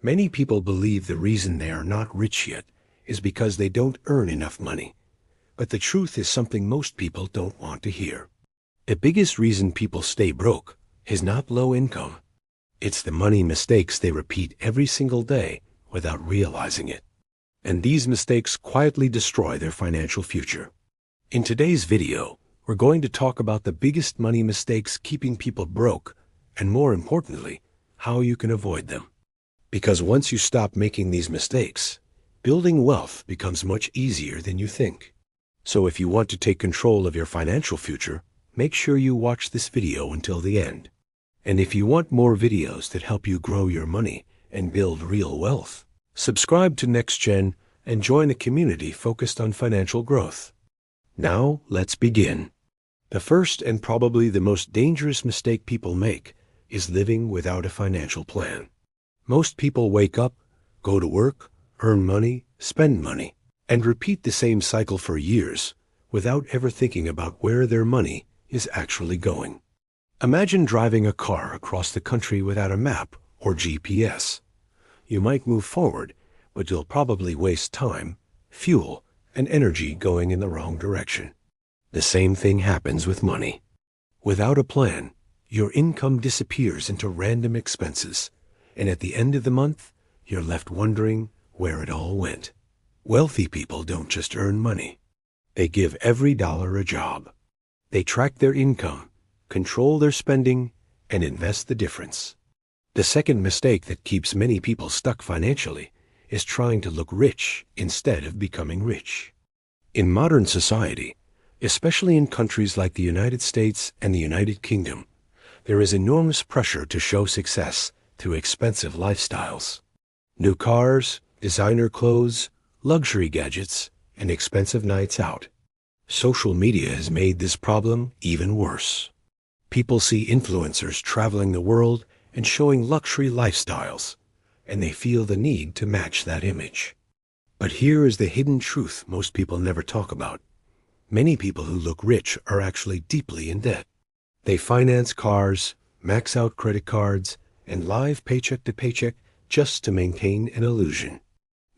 Many people believe the reason they are not rich yet is because they don't earn enough money. But the truth is something most people don't want to hear. The biggest reason people stay broke is not low income. It's the money mistakes they repeat every single day without realizing it. And these mistakes quietly destroy their financial future. In today's video, we're going to talk about the biggest money mistakes keeping people broke, and more importantly, how you can avoid them. Because once you stop making these mistakes, building wealth becomes much easier than you think. So if you want to take control of your financial future, make sure you watch this video until the end. And if you want more videos that help you grow your money and build real wealth, subscribe to NextGen and join a community focused on financial growth. Now, let's begin. The first and probably the most dangerous mistake people make is living without a financial plan. Most people wake up, go to work, earn money, spend money, and repeat the same cycle for years without ever thinking about where their money is actually going. Imagine driving a car across the country without a map or GPS. You might move forward, but you'll probably waste time, fuel, and energy going in the wrong direction. The same thing happens with money. Without a plan, your income disappears into random expenses, and at the end of the month, you're left wondering where it all went. Wealthy people don't just earn money. They give every dollar a job. They track their income, control their spending, and invest the difference. The second mistake that keeps many people stuck financially is trying to look rich instead of becoming rich. In modern society, especially in countries like the United States and the United Kingdom, there is enormous pressure to show success through expensive lifestyles. New cars, designer clothes, luxury gadgets, and expensive nights out. Social media has made this problem even worse. People see influencers traveling the world and showing luxury lifestyles, and they feel the need to match that image. But here is the hidden truth most people never talk about. Many people who look rich are actually deeply in debt. They finance cars, max out credit cards, and live paycheck to paycheck just to maintain an illusion.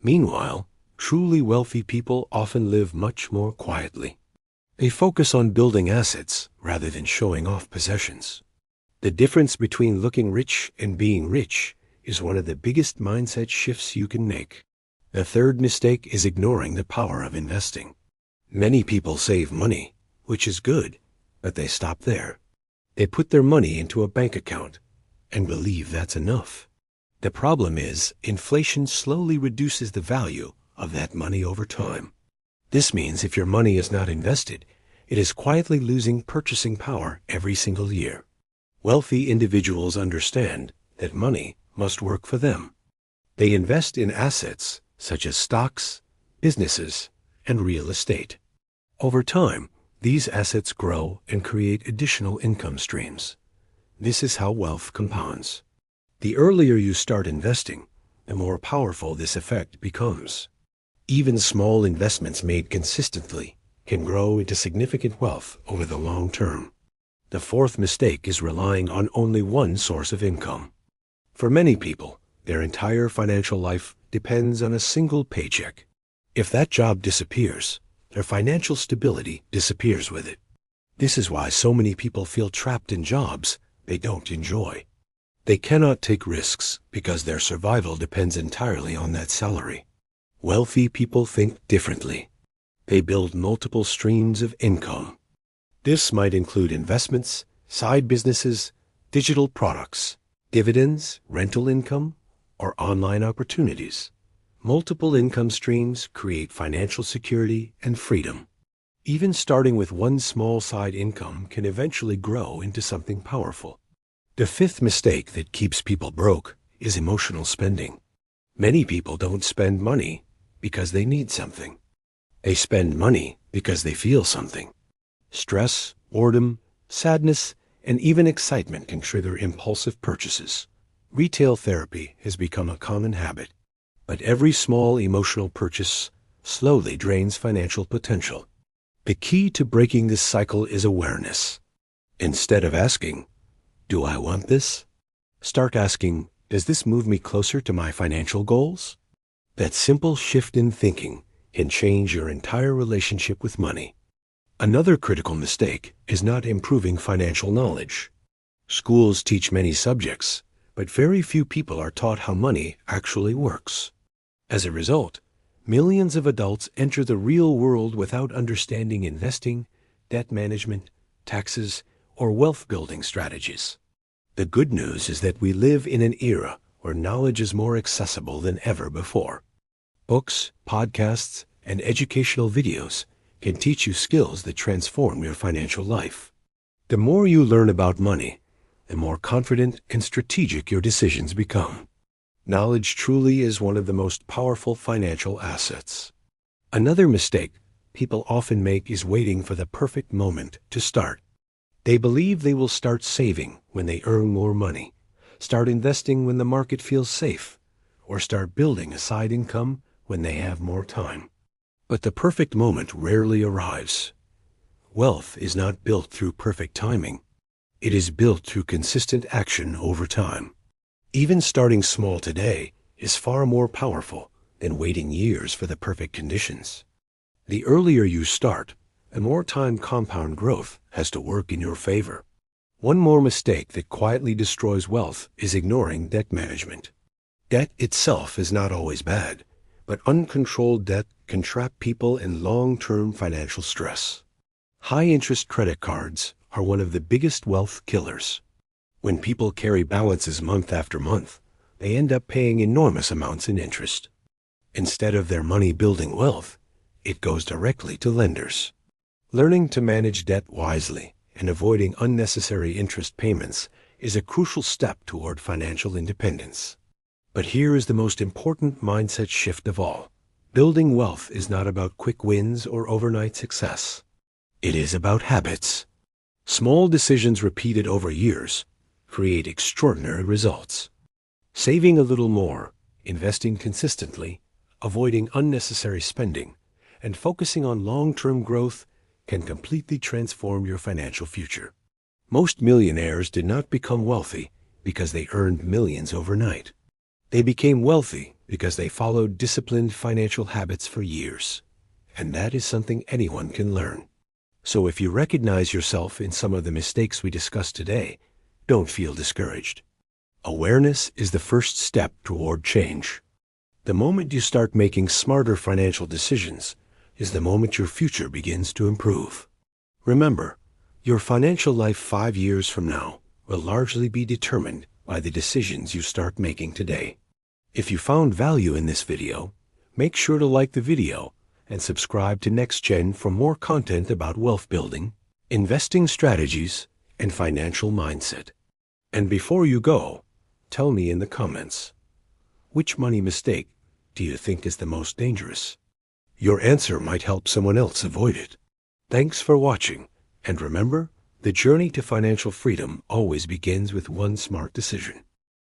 Meanwhile, truly wealthy people often live much more quietly. They focus on building assets rather than showing off possessions. The difference between looking rich and being rich is one of the biggest mindset shifts you can make. The third mistake is ignoring the power of investing. Many people save money, which is good, but they stop there. They put their money into a bank account and believe that's enough. The problem is, inflation slowly reduces the value of that money over time. This means if your money is not invested, it is quietly losing purchasing power every single year. Wealthy individuals understand that money must work for them. They invest in assets such as stocks, businesses, and real estate. Over time, these assets grow and create additional income streams. This is how wealth compounds. The earlier you start investing, the more powerful this effect becomes. Even small investments made consistently can grow into significant wealth over the long term. The fourth mistake is relying on only one source of income. For many people, their entire financial life depends on a single paycheck. If that job disappears, their financial stability disappears with it. This is why so many people feel trapped in jobs they don't enjoy. They cannot take risks because their survival depends entirely on that salary. Wealthy people think differently. They build multiple streams of income. This might include investments, side businesses, digital products, dividends, rental income, or online opportunities. Multiple income streams create financial security and freedom. Even starting with one small side income can eventually grow into something powerful. The fifth mistake that keeps people broke is emotional spending. Many people don't spend money because they need something. They spend money because they feel something. Stress, boredom, sadness, and even excitement can trigger impulsive purchases. Retail therapy has become a common habit, but every small emotional purchase slowly drains financial potential. The key to breaking this cycle is awareness. Instead of asking, "Do I want this?" start asking, Does this move me closer to my financial goals? That simple shift in thinking can change your entire relationship with money. Another critical mistake is not improving financial knowledge. Schools teach many subjects, but very few people are taught how money actually works. As a result, millions of adults enter the real world without understanding investing, debt management, taxes, or wealth-building strategies. The good news is that we live in an era where knowledge is more accessible than ever before. Books, podcasts, and educational videos can teach you skills that transform your financial life. The more you learn about money, the more confident and strategic your decisions become. Knowledge truly is one of the most powerful financial assets. Another mistake people often make is waiting for the perfect moment to start. They believe they will start saving when they earn more money, start investing when the market feels safe, or start building a side income when they have more time. But the perfect moment rarely arrives. Wealth is not built through perfect timing. It is built through consistent action over time. Even starting small today is far more powerful than waiting years for the perfect conditions. The earlier you start, the more time compound growth has to work in your favor. One more mistake that quietly destroys wealth is ignoring debt management. Debt itself is not always bad, but uncontrolled debt can trap people in long-term financial stress. High-interest credit cards are one of the biggest wealth killers. When people carry balances month after month, they end up paying enormous amounts in interest. Instead of their money building wealth, it goes directly to lenders. Learning to manage debt wisely and avoiding unnecessary interest payments is a crucial step toward financial independence. But here is the most important mindset shift of all. Building wealth is not about quick wins or overnight success. It is about habits. Small decisions repeated over years create extraordinary results. Saving a little more, investing consistently, avoiding unnecessary spending, and focusing on long-term growth can completely transform your financial future. Most millionaires did not become wealthy because they earned millions overnight. They became wealthy because they followed disciplined financial habits for years. And that is something anyone can learn. So if you recognize yourself in some of the mistakes we discussed today, don't feel discouraged. Awareness is the first step toward change. The moment you start making smarter financial decisions is the moment your future begins to improve. Remember, your financial life 5 years from now will largely be determined by the decisions you start making today. If you found value in this video, make sure to like the video and subscribe to NextGen for more content about wealth building, investing strategies, and financial mindset. And before you go, tell me in the comments, which money mistake do you think is the most dangerous? Your answer might help someone else avoid it. Thanks for watching, and remember, the journey to financial freedom always begins with one smart decision.